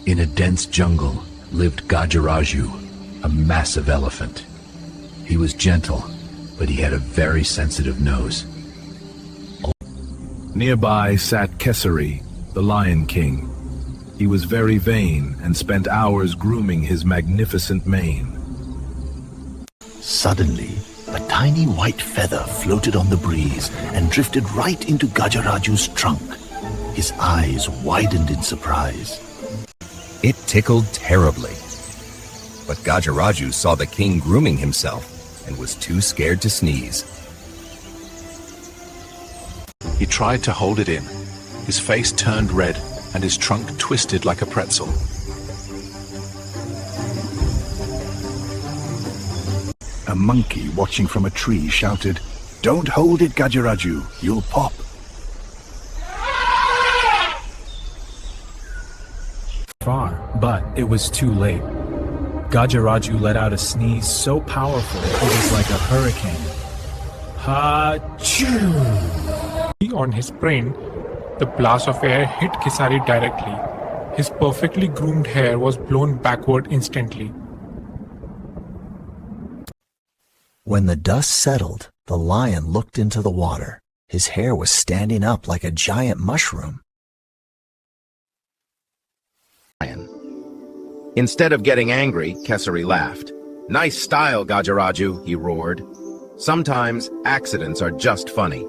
In a dense jungle lived Gajaraju, a massive elephant. He was gentle, but he had a very sensitive nose. Nearby sat Kesari, the Lion King. He was very vain and spent hours grooming his magnificent mane. Suddenly, a tiny white feather floated on the breeze and drifted right into Gajaraju's trunk. His eyes widened in surprise. It tickled terribly. But Gajaraju saw the king grooming himself and was too scared to sneeze. He tried to hold it in. His face turned red and his trunk twisted like a pretzel. A monkey watching from a tree shouted, "Don't hold it, Gajaraju, you'll pop." Far, but it was too late. Gajaraju let out a sneeze so powerful it was like a hurricane. Ha-choo! On his brain, the blast of air hit Kesari directly. His perfectly groomed hair was blown backward instantly. When the dust settled, the lion looked into the water. His hair was standing up like a giant mushroom. Instead of getting angry, Kesari laughed. "Nice style, Gajaraju," he roared. "Sometimes accidents are just funny."